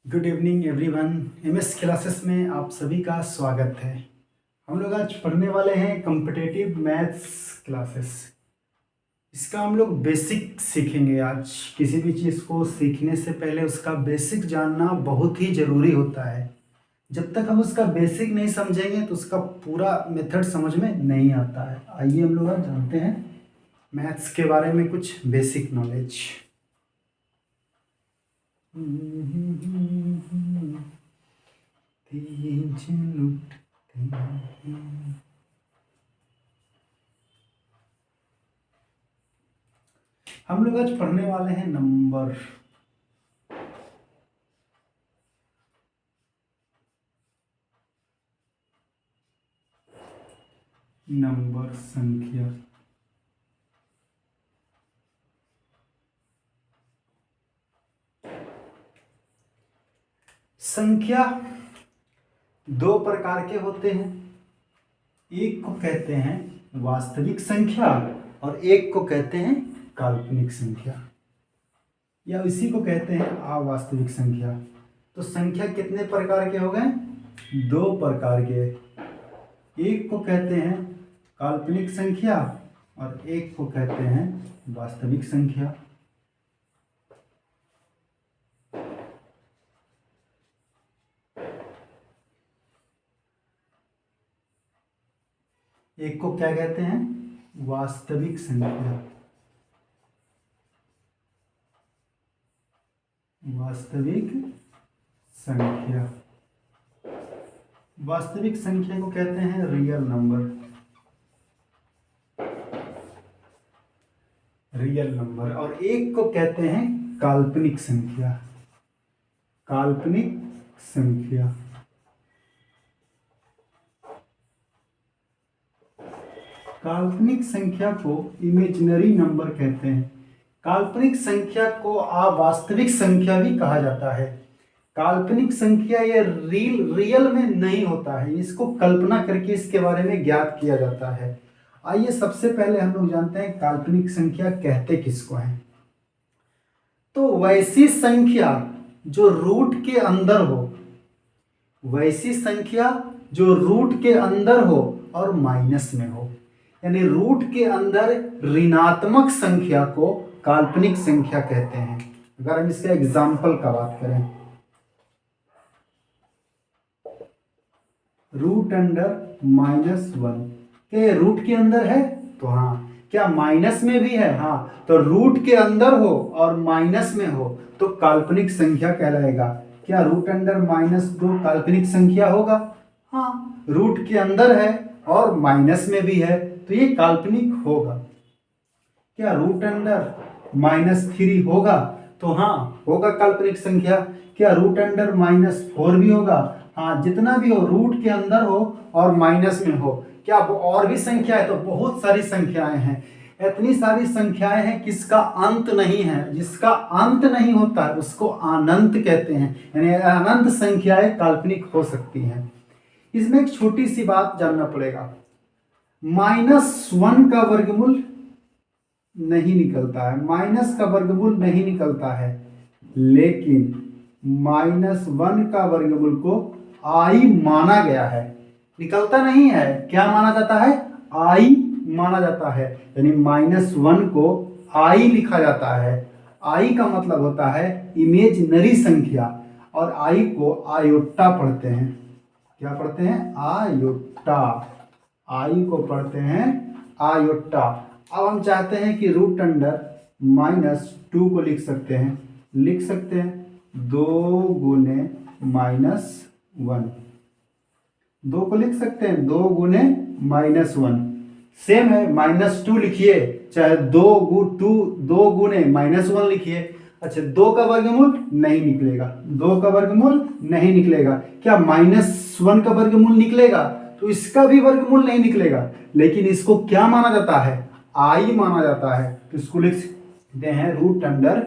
Good evening everyone. MS classes में आप सभी का स्वागत है। हम लोग आज पढ़ने वाले हैं कॉम्पिटिटिव मैथ्स क्लासेस। इसका हम लोग बेसिक सीखेंगे। आज किसी भी चीज़ को सीखने से पहले उसका बेसिक जानना बहुत ही ज़रूरी होता है। जब तक हम उसका बेसिक नहीं समझेंगे तो उसका पूरा मेथड समझ में नहीं आता है। आइए हम लोग आज जानते हैं मैथ्स के बारे में कुछ बेसिक नॉलेज। हम लोग आज पढ़ने वाले हैं नंबर संख्या। संख्या दो प्रकार के होते हैं। एक को कहते हैं वास्तविक संख्या और एक को कहते हैं काल्पनिक संख्या, या इसी को कहते हैं अवास्तविक संख्या। तो संख्या कितने प्रकार के हो गए? दो प्रकार के। एक को कहते हैं काल्पनिक संख्या और एक को कहते हैं वास्तविक संख्या। एक को क्या कहते हैं? वास्तविक संख्या। वास्तविक संख्या। वास्तविक संख्या को कहते हैं रियल नंबर। Real number. और एक को कहते हैं काल्पनिक संख्या। काल्पनिक संख्या। काल्पनिक संख्या को इमेजिनरी नंबर कहते हैं। काल्पनिक संख्या को अवास्तविक संख्या भी कहा जाता है। काल्पनिक संख्या ये रियल में नहीं होता है, इसको कल्पना करके इसके बारे में ज्ञात किया जाता है। आइए सबसे पहले हम लोग जानते हैं काल्पनिक संख्या कहते किसको हैं। तो वैसी संख्या जो रूट के अंदर हो, वैसी संख्या जो रूट के अंदर हो और माइनस में हो, यानी रूट के अंदर ऋणात्मक संख्या को काल्पनिक संख्या कहते हैं। अगर हम इसका एग्जाम्पल का बात करें, रूट अंडर -1, क्या ये रूट के अंदर है? तो हाँ। क्या माइनस में भी है? हाँ। तो रूट के अंदर हो और माइनस में हो तो काल्पनिक संख्या कहलाएगा। क्या रूट अंडर -2 काल्पनिक संख्या होगा? हाँ। रूट के अंदर है और माइनस में भी है तो ये काल्पनिक होगा। क्या रूट अंडर -3 होगा? तो हाँ होगा काल्पनिक संख्या। क्या रूट अंडर -4 भी होगा? हाँ। जितना भी हो रूट के अंदर हो और माइनस में हो। क्या और भी संख्या है? तो बहुत सारी संख्याएं हैं। इतनी सारी संख्याएं हैं किसका अंत नहीं है। जिसका अंत नहीं होता है उसको अनंत कहते हैं, यानी अनंत संख्याएं काल्पनिक हो सकती हैं। इसमें एक छोटी सी बात जानना पड़ेगा। -1 का वर्गमूल नहीं निकलता है, माइनस का वर्गमूल नहीं निकलता है, लेकिन -1 का वर्गमूल को आई माना गया है। निकलता नहीं है, क्या माना जाता है? आई माना जाता है, यानी -1 को आई लिखा जाता है। आई का मतलब होता है इमेजिनरी संख्या और आई को आयोटा पढ़ते हैं। क्या पढ़ते हैं? आयोटा। आई को पढ़ते हैं आयोटा। अब हम चाहते हैं कि रूट अंडर -2 को लिख सकते हैं। लिख सकते हैं 2 गुने -1। 2 को लिख सकते हैं 2 गुने -1। सेम है, -2 लिखिए, चाहे 2 गुने -1 लिखिए। अच्छा, 2 का वर्गमूल नहीं निकलेगा। 2 का वर्गमूल नहीं निकलेगा। क्या -1 का वर्गमूल निकलेगा? तो इसका भी वर्गमूल नहीं निकलेगा, लेकिन इसको क्या माना जाता है? आई माना जाता है। तो इसको लिख सकते हैं रूट अंडर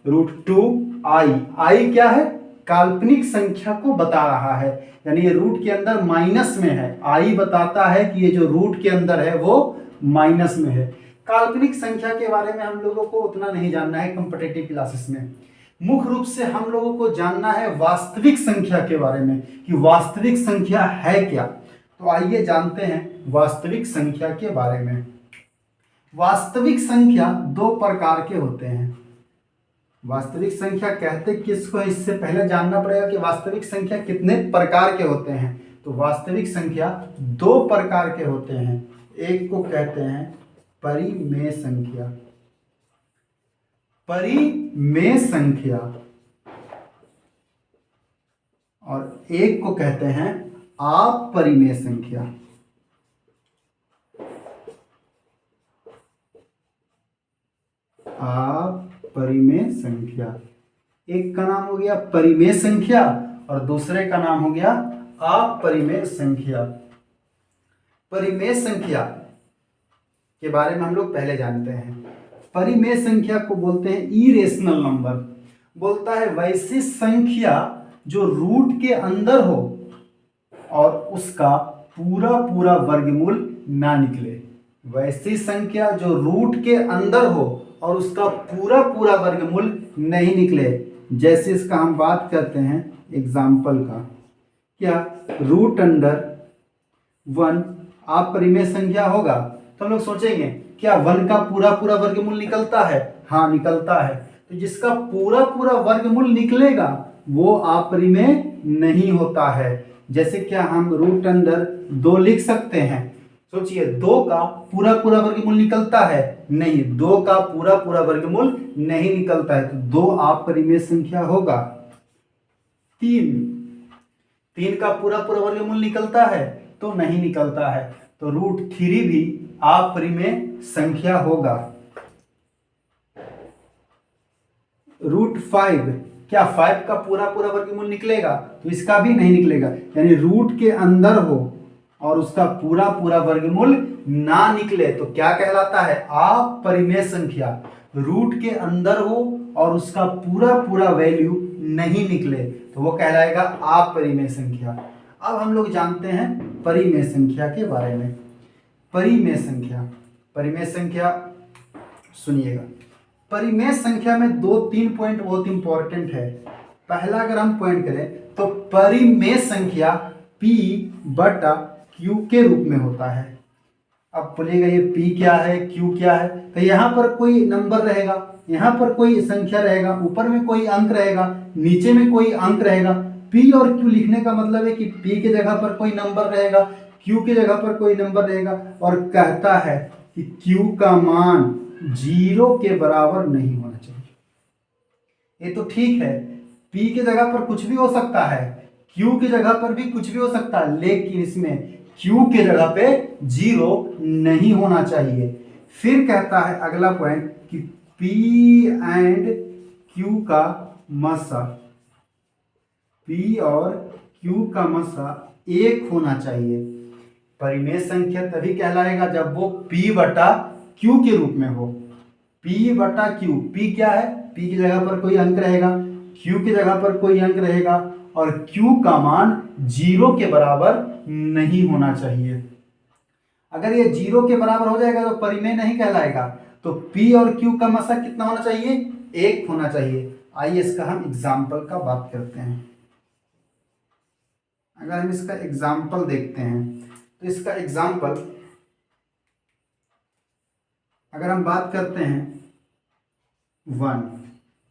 √2i। आई क्या है? काल्पनिक संख्या को बता रहा है, यानी ये रूट के अंदर माइनस में है। आई बताता है कि ये जो रूट के अंदर है वो माइनस में है। काल्पनिक संख्या के बारे में हम लोगों को उतना नहीं जानना है कॉम्पिटिटिव क्लासेस में। मुख्य रूप से हम लोगों को जानना है वास्तविक संख्या के बारे में कि वास्तविक संख्या है क्या। तो आइए जानते हैं वास्तविक संख्या के बारे में। वास्तविक संख्या दो प्रकार के होते हैं। वास्तविक संख्या कहते किसको, इससे पहले जानना पड़ेगा कि वास्तविक संख्या कितने प्रकार के होते हैं। तो वास्तविक संख्या दो प्रकार के होते हैं। एक को कहते हैं परिमेय संख्या, परिमेय संख्या, और एक को कहते हैं अपरिमेय संख्या। अपरिमेय संख्या, एक का नाम हो गया परिमेय संख्या और दूसरे का नाम हो गया अपरिमेय संख्या। परिमेय संख्या के बारे में हम लोग पहले जानते हैं। परिमेय संख्या को बोलते हैं इरेशनल नंबर। बोलता है वैसी संख्या जो रूट के अंदर हो और उसका पूरा पूरा वर्गमूल ना निकले। वैसी संख्या जो रूट के अंदर हो और उसका पूरा पूरा वर्गमूल नहीं निकले। जैसे इसका हम बात करते हैं एग्जाम्पल का, क्या रूट अंडर 1 अपरिमेय संख्या होगा। तो हम लोग सोचेंगे क्या 1 का पूरा पूरा वर्गमूल निकलता है? हाँ निकलता है। तो जिसका पूरा पूरा वर्गमूल निकलेगा वो अपरिमेय नहीं होता है। जैसे क्या हम रूट अंडर 2 लिख सकते हैं? सोचिए 2 का पूरा पूरा वर्गमूल निकलता है? नहीं, 2 का पूरा पूरा वर्गमूल नहीं निकलता है। तो 2 अपरिमेय संख्या होगा। 3 का पूरा पूरा वर्गमूल निकलता है? तो नहीं निकलता है। तो रूट 3 भी अपरिमेय संख्या होगा। रूट 5, क्या 5 का पूरा पूरा वर्गमूल निकलेगा? तो इसका भी नहीं निकलेगा। यानी रूट के अंदर हो और उसका पूरा पूरा वर्गमूल ना निकले तो क्या कहलाता है? अपरिमेय संख्या। रूट के अंदर हो और उसका पूरा पूरा वैल्यू नहीं निकले तो वो कहलाएगा अपरिमेय संख्या। अब हम लोग जानते हैं परिमेय संख्या के बारे में। परिमेय संख्या, परिमेय संख्या सुनिएगा। परिमेय संख्या में 2-3 पॉइंट बहुत इंपॉर्टेंट है। पहला अगर हम पॉइंट करें तो परिमेय संख्या P बटा Q के रूप में होता है। अब बोलिएगा ये P क्या है, Q क्या है? तो यहाँ पर कोई नंबर रहेगा, यहाँ पर कोई संख्या रहेगा, ऊपर में कोई अंक रहेगा, नीचे में कोई अंक रहेगा। P और Q लिखने का मतलब है कि P की जगह पर कोई नंबर रहेगा, Q की जगह पर कोई नंबर रहेगा और कहता है कि Q का मान 0 के बराबर नहीं होना चाहिए। ये तो ठीक है, P की जगह पर कुछ भी हो सकता है, Q की जगह पर भी कुछ भी हो सकता है, लेकिन इसमें Q की जगह पे 0 नहीं होना चाहिए। फिर कहता है अगला पॉइंट कि P एंड Q का मसा, P और Q का मसा 1 होना चाहिए। परिमेय संख्या तभी कहलाएगा जब वो P बटा Q के रूप में हो। P बटा Q, P क्या है? P की जगह पर कोई अंक रहेगा, Q की जगह पर कोई अंक रहेगा और Q का मान 0 के बराबर नहीं होना चाहिए। अगर ये 0 के बराबर हो जाएगा तो परिमेय नहीं कहलाएगा। तो P और Q का मसा कितना होना चाहिए? 1 होना चाहिए। आइए इसका हम एग्जाम्पल का बात करते हैं। अगर हम इसका एग्जाम्पल देखते हैं तो इसका एग्जाम्पल अगर हम बात करते हैं 1,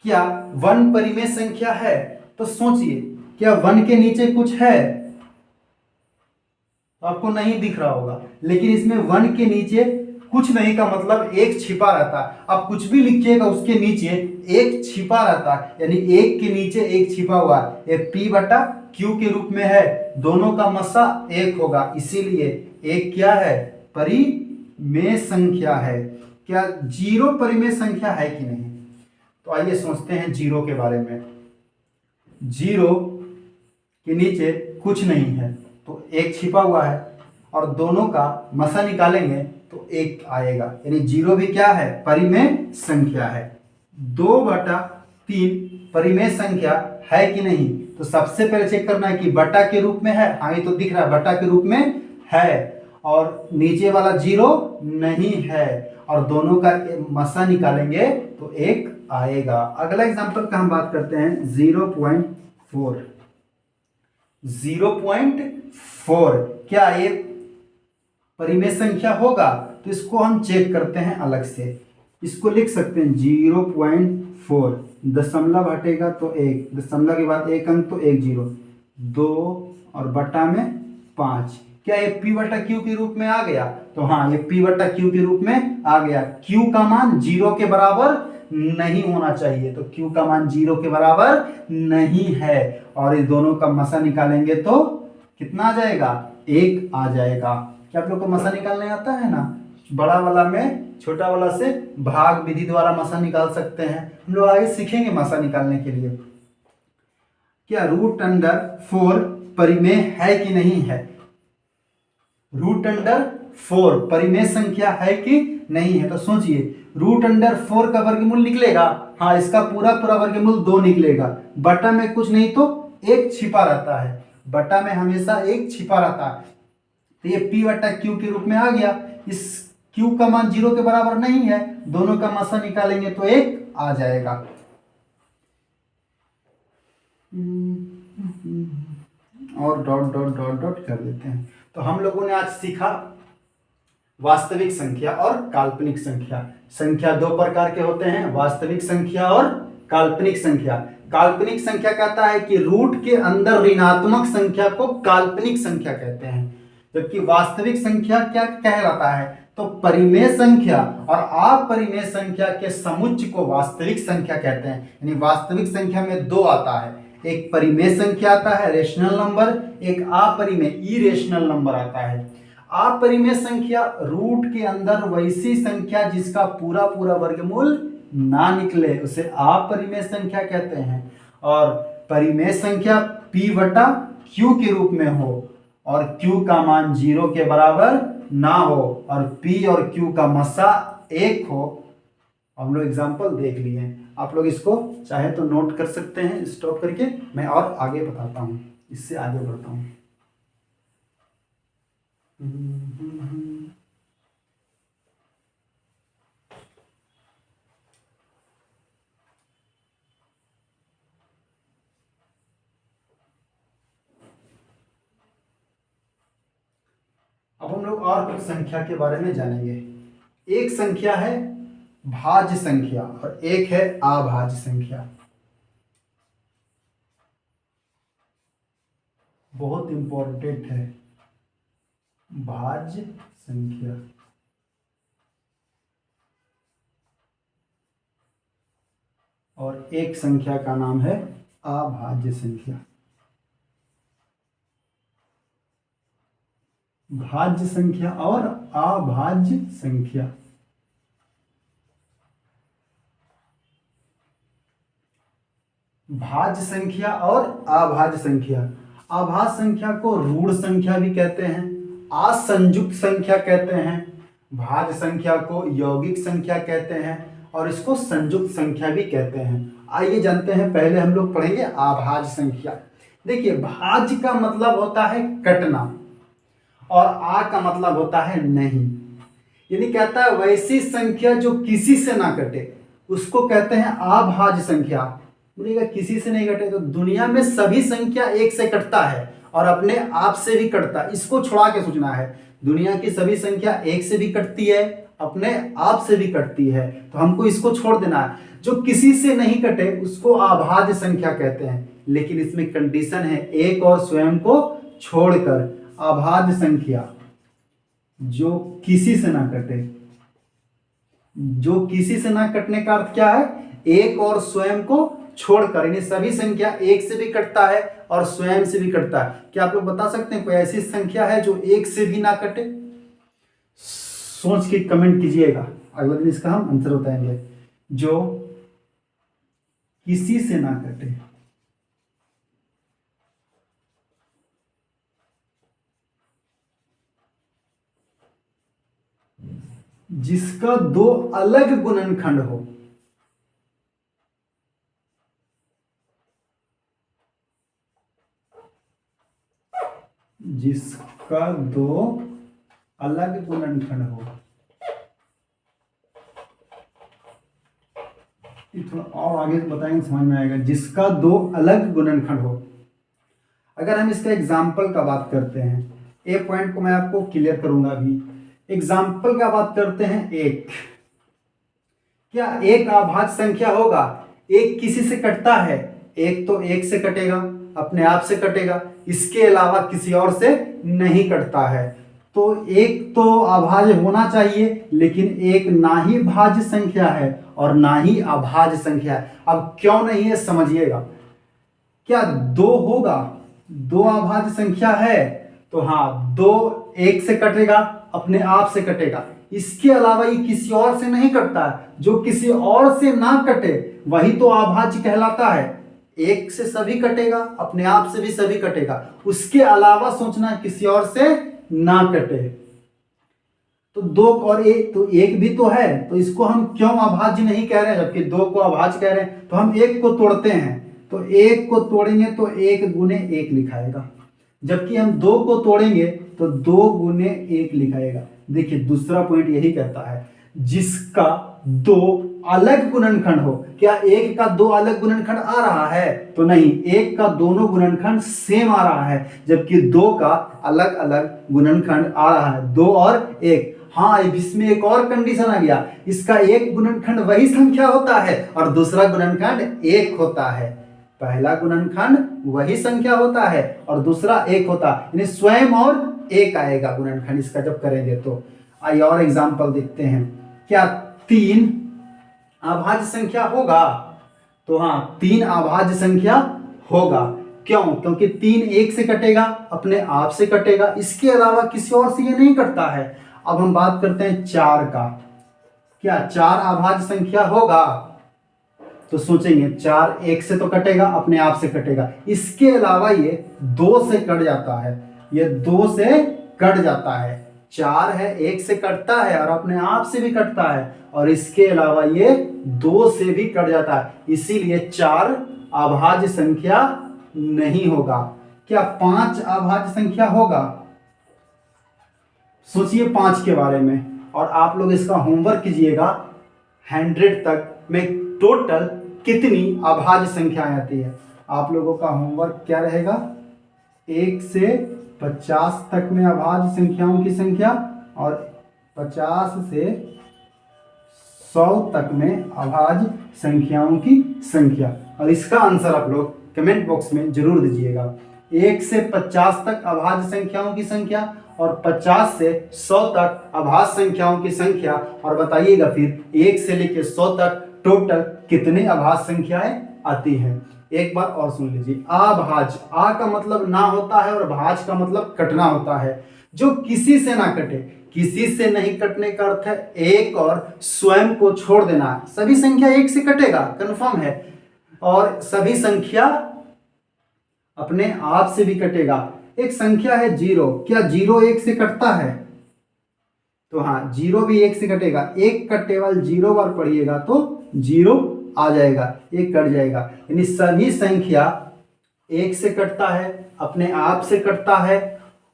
क्या 1 परिमेय संख्या है? तो सोचिए क्या 1 के नीचे कुछ है? तो आपको नहीं दिख रहा होगा, लेकिन इसमें 1 के नीचे कुछ नहीं का मतलब 1 छिपा रहता है। आप कुछ भी लिखिएगा उसके नीचे 1 छिपा रहता है, यानी 1 के नीचे 1 छिपा हुआ है। ये P बटा Q के रूप में है, दोनों का मसा 1 होगा, इसीलिए 1 क्या है? परिमेय संख्या है। क्या 0 परिमेय संख्या है कि नहीं? तो आइए सोचते हैं 0 के बारे में। 0 के नीचे कुछ नहीं है तो 1 छिपा हुआ है और दोनों का मसा निकालेंगे तो 1 आएगा, यानी 0 भी क्या है? परिमेय संख्या है। 2/3 परिमेय संख्या है कि नहीं? तो सबसे पहले चेक करना है कि बटा के रूप में है। हाँ ये तो दिख रहा है बटा के रूप में है और नीचे वाला 0 नहीं है और दोनों का मसा निकालेंगे तो 1 आएगा। अगला एग्जांपल का हम बात करते हैं 0.4। 0.4 क्या ये परिमेय संख्या होगा? तो इसको हम चेक करते हैं अलग से। इसको लिख सकते हैं 0.4, दशमलव हटेगा तो 1, दशमलव के बाद 1 अंक तो 1 0, 2 और बटा में 5। क्या ये p बटा क्यू के रूप में आ गया? तो हाँ, ये p बटा क्यू के रूप में आ गया। q का मान 0 के बराबर नहीं होना चाहिए, तो q का मान 0 के बराबर नहीं है। और इस दोनों का मसा निकालेंगे तो कितना आ जाएगा? 1 आ जाएगा। क्या आप लोग को मसा निकालने आता है ना? बड़ा वाला में छोटा वाला से भाग विधि द्वारा मसा निकाल सकते हैं। हम लोग आगे सीखेंगे मसा निकालने के लिए। क्या √4 परिमेय है कि नहीं है? √4 परिमेय संख्या है कि नहीं है? तो सोचिए, √4 का वर्गमूल निकलेगा। हाँ, इसका पूरा पूरा वर्गमूल 2 निकलेगा। बटा में कुछ नहीं तो 1 छिपा रहता है, बटा में हमेशा 1 छिपा रहता है। तो ये p बटा क्यू के रूप में आ गया। इस q का मान 0 के बराबर नहीं है, दोनों का मसा निकालेंगे तो 1 आ जाएगा। और डॉट डॉट डॉट डॉट कर देते हैं। तो हम लोगों ने आज सीखा वास्तविक संख्या और काल्पनिक संख्या। संख्या 2 प्रकार के होते हैं, वास्तविक संख्या और काल्पनिक संख्या। काल्पनिक संख्या कहता है कि रूट के अंदर ऋणात्मक संख्या को काल्पनिक संख्या कहते हैं, जबकि वास्तविक संख्या क्या कहलाता है? तो परिमेय संख्या और अपरिमेय संख्या के समुच्चय को वास्तविक संख्या कहते हैं। यानी वास्तविक संख्या में 2 आता है, एक परिमेय संख्या आता है रेशनल नंबर, एक अपरिमेय इरेशनल नंबर आता है। अपरिमेय संख्या रूट के अंदर वैसी संख्या जिसका पूरा पूरा वर्गमूल ना निकले उसे अपरिमेय संख्या कहते हैं। और परिमेय संख्या p बटा q के रूप में हो और q का मान 0 के बराबर ना हो और p और q का मसा 1 हो। हम लोग एग्जाम्पल देख लिए हैं, आप लोग इसको चाहे तो नोट कर सकते हैं स्टॉप करके। मैं और आगे बताता हूँ, इससे आगे बढ़ता हूँ। अब हम लोग और कुछ संख्या के बारे में जानेंगे। एक संख्या है भाज्य संख्या और एक है अभाज्य संख्या। बहुत इंपॉर्टेंट है भाज्य संख्या और एक संख्या का नाम है अभाज्य संख्या। भाज्य संख्या और अभाज्य संख्या। भाज्य संख्या और अभाज्य संख्या। अभाज्य संख्या को ऋण संख्या भी कहते हैं, असंयुक्त संख्या कहते हैं, भाज्य संख्या को यौगिक संख्या कहते हैं और इसको संयुक्त संख्या भी कहते हैं। आइए जानते हैं, पहले हम लोग पढ़ेंगे अभाज्य संख्या। देखिए, भाज्य का मतलब होता है कटना और आ का मतलब होता है नहीं। यानी कहता है वैसी संख्या जो किसी से ना कटे उसको कहते हैं अभाज्य संख्या। बोलिएगा किसी से नहीं कटे, तो दुनिया में सभी संख्या एक से कटता है और अपने आप से भी कटता है। इसको छोड़ा के सोचना है, दुनिया की सभी संख्या एक से भी कटती है, अपने आप से भी कटती है, तो हमको इसको छोड़ देना है। जो किसी से नहीं कटे उसको अभाज्य संख्या कहते हैं, लेकिन इसमें कंडीशन है, एक और स्वयं को छोड़कर। अभाज्य संख्या जो किसी से ना कटे, जो किसी से ना कटने का अर्थ क्या है? एक और स्वयं को छोड़कर, यानी सभी संख्या एक से भी कटता है और स्वयं से भी कटता है। क्या आप लोग बता सकते हैं कोई ऐसी संख्या है जो एक से भी ना कटे? सोच के कमेंट कीजिएगा, अगले दिन इसका हम आंसर बताएंगे। जो किसी से ना कटे, जिसका 2 अलग गुणनखंड हो। जिसका 2 अलग गुणनखंड हो। ये थोड़ा और आगे बताएंगे समझ में आएगा। जिसका दो अलग गुणनखंड हो। अगर हम इसका एग्जाम्पल का बात करते हैं, ए पॉइंट को मैं आपको क्लियर करूंगा अभी। एग्जाम्पल का बात करते हैं एक, क्या एक अभाज्य संख्या होगा, एक किसी से कटता है, एक तो एक से कटेगा, अपने आप से कटेगा, इसके अलावा किसी और से नहीं कटता है। तो एक तो अभाज्य होना चाहिए, लेकिन एक ना ही भाज्य संख्या है और ना ही अभाज्य संख्या है। अब क्यों नहीं है समझिएगा। क्या दो होगा, दो अभाज्य संख्या है तो हाँ, दो एक से कटेगा, अपने आप से कटेगा, इसके अलावा ये किसी और से नहीं कटता है। जो किसी और से ना कटे वही तो अभाज्य कहलाता है। एक से सभी कटेगा, अपने आप से भी सभी कटेगा, उसके अलावा सोचना किसी और से ना कटे। तो दो और एक, तो एक भी तो है, तो इसको हम क्यों अभाज्य नहीं कह रहे हैं, जबकि दो को अभाज्य कह रहे हैं। तो हम एक को तोड़ते हैं, तो एक को तोड़ेंगे तो एक गुने एक लिखाएगा, जबकि हम दो को तोड़ेंगे तो दो गुने एक लिखाएगा। देखिए दूसरा पॉइंट यही कहता है, जिसका दो अलग गुणनखंड हो। क्या एक का दो अलग गुणनखंड आ रहा है? तो नहीं, एक का दोनों गुणनखंड सेम आ रहा है, जबकि दो का अलग अलग गुणनखंड आ रहा है, दो और एक। हाँ, इसमें एक और कंडीशन आ गया, इसका एक गुणनखंड वही संख्या होता है और दूसरा गुणनखंड एक होता है। पहला गुणनखंड वही संख्या होता है और दूसरा एक होता है, यानी स्वयं और एक आएगा गुणनखंड इसका जब करेंगे तो। आइए और एग्जांपल देखते हैं। क्या तीन अभाज्य संख्या होगा? तो हाँ, तीन अभाज्य संख्या होगा। क्यों? क्योंकि तीन एक से कटेगा, अपने आप से कटेगा, इसके अलावा किसी और से ये नहीं कटता है। अब हम बात करते हैं चार का। क्या चार अभाज्य संख्या होगा? तो सोचेंगे चार एक से तो कटेगा, अपने आप से कटेगा, इसके अलावा ये दो से कट जाता है, ये दो से कट जाता है। चार है, एक से कटता है और अपने आप से भी कटता है, और इसके अलावा ये दो से भी कट जाता है, इसीलिए चार अभाज्य संख्या नहीं होगा। क्या पांच अभाज्य संख्या होगा? सोचिए पांच के बारे में, और आप लोग इसका होमवर्क कीजिएगा। 100 तक में टोटल कितनी अभाज्य संख्याएं आती है। आप लोगों का होमवर्क क्या रहेगा? 1 से 50 तक में अभाज्य संख्याओं की संख्या और 50 से 100 तक में अभाज्य संख्याओं की संख्या। और इसका आंसर आप लोग कमेंट बॉक्स में जरूर दीजिएगा। 1 से 50 तक अभाज्य संख्याओं की संख्या और 50 से 100 तक अभाज्य संख्याओं की संख्या। और बताइएगा फिर 1 से लेकर 100 तक टोटल कितने अभाज्य संख्याएं आती हैं। एक बार और सुन लीजिए। अभाज्य, आ का मतलब ना होता है और भाज्य का मतलब कटना होता है। जो किसी से ना कटे, किसी से नहीं कटने का अर्थ है एक और स्वयं को छोड़ देना है। सभी संख्या एक से कटेगा, कंफर्म है, और सभी संख्या अपने आप से भी कटेगा। एक संख्या है जीरो, क्या जीरो एक से कटता है? तो हाँ, जीरो भी एक से कटेगा। एक का टेबल जीरो बार पढ़िएगा तो जीरो आ जाएगा, एक कट जाएगा। यानी सभी संख्या एक से कटता है, अपने आप से कटता है,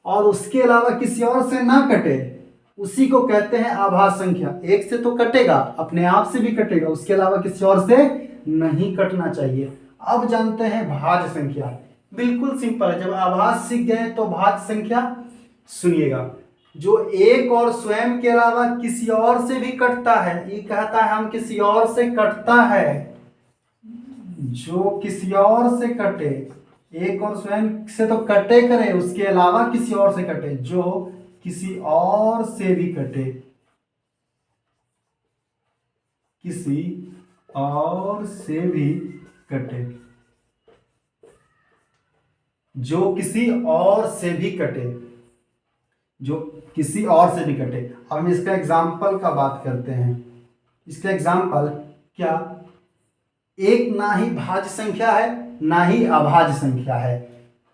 और उसके अलावा किसी और से ना कटे, उसी को कहते हैं अभाज्य संख्या। एक से तो कटेगा, अपने आप से भी कटेगा, उसके अलावा किसी और से नहीं कटना चाहिए। अब जानते हैं भाज्य संख्या। बिल्कुल सिंपल है, जब अभाज्य सीख गए तो भाज्य संख्या सुनिएगा। जो एक और स्वयं के अलावा किसी और से भी कटता है, ये कहता है हम किसी और से कटता है। जो किसी और से कटे, एक और स्वयं से तो कटे करे, उसके अलावा किसी और से कटे, जो किसी और से भी कटे, किसी और से भी कटे, जो किसी और से भी कटे, जो किसी और से भी कटे। अब हम इसका एग्जाम्पल का बात करते हैं। इसका एग्जाम्पल, क्या एक ना ही भाज्य संख्या है ना ही अभाज्य संख्या है।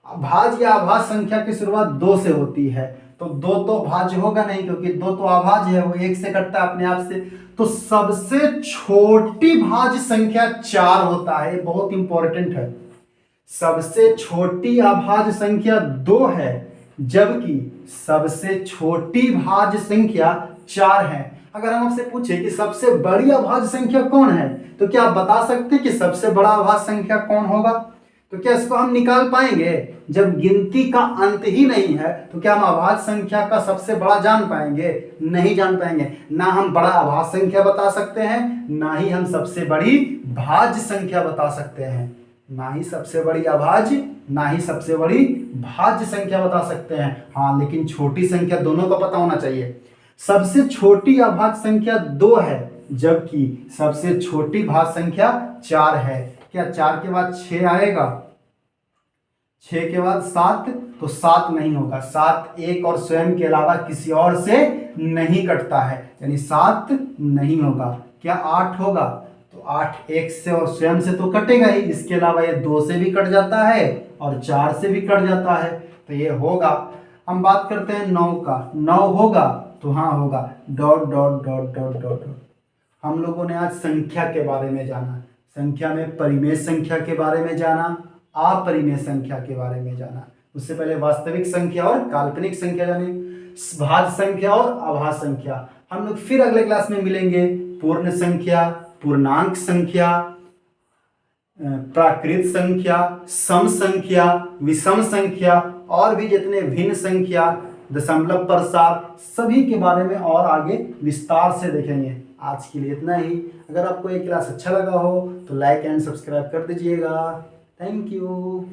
भाज्य या अभाज्य संख्या की शुरुआत दो से होती है, तो दो तो भाज्य होगा नहीं, क्योंकि दो तो अभाज्य है, वो एक से कटता है अपने आप से। तो सबसे छोटी भाज्य संख्या 4 होता है, बहुत इंपॉर्टेंट है। सबसे छोटी अभाज्य संख्या 2 है, जबकि सबसे छोटी भाज्य संख्या 4 है। अगर हम आपसे पूछे कि सबसे बड़ी अभाज्य संख्या कौन है, तो क्या आप बता सकते हैं कि सबसे बड़ा अभाज्य संख्या कौन होगा? तो क्या इसको हम निकाल पाएंगे? जब गिनती का अंत ही नहीं है तो क्या हम अभाज्य संख्या का सबसे बड़ा जान पाएंगे? नहीं जान पाएंगे। ना हम बड़ा अभाज्य संख्या बता सकते हैं, ना ही हम सबसे बड़ी भाज्य संख्या बता सकते हैं। ना ही सबसे बड़ी अभाज्य, ना ही सबसे बड़ी भाज्य संख्या बता सकते हैं। हाँ, लेकिन छोटी संख्या दोनों का पता होना चाहिए। सबसे छोटी अभाज्य संख्या 2 है, जबकि सबसे छोटी भाज्य संख्या 4 है। क्या 4 के बाद 6 आएगा? 6 के बाद 7, तो 7 नहीं होगा। 7 एक और स्वयं के अलावा किसी और से नहीं कटता है, यानी 7 नहीं होगा। क्या 8 होगा? तो 8 एक से और स्वयं से तो कटेगा ही, इसके अलावा ये 2 से भी कट जाता है और 4 से भी कट जाता है, तो ये होगा। हम बात करते हैं 9 का। 9 होगा? तो हाँ होगा। Dot dot dot dot dot. हम लोगों ने आज संख्या के बारे में जाना, संख्या में परिमेय संख्या के बारे में जाना, अपरिमेय संख्या के बारे में जाना। उससे पहले वास्तविक संख्या और काल्पनिक संख्या जाने, भाज्य संख्या और अभाज्य संख्या। हम लोग फिर अगले क्लास में मिलेंगे। पूर्ण संख्या, पूर्णांक संख्या, प्राकृत संख्या, सम संख्या, विषम संख्या और भी जितने भिन्न संख्या, दशमलव प्रसार, सभी के बारे में और आगे विस्तार से देखेंगे। आज के लिए इतना ही। अगर आपको ये क्लास अच्छा लगा हो तो लाइक एंड सब्सक्राइब कर दीजिएगा। Thank you.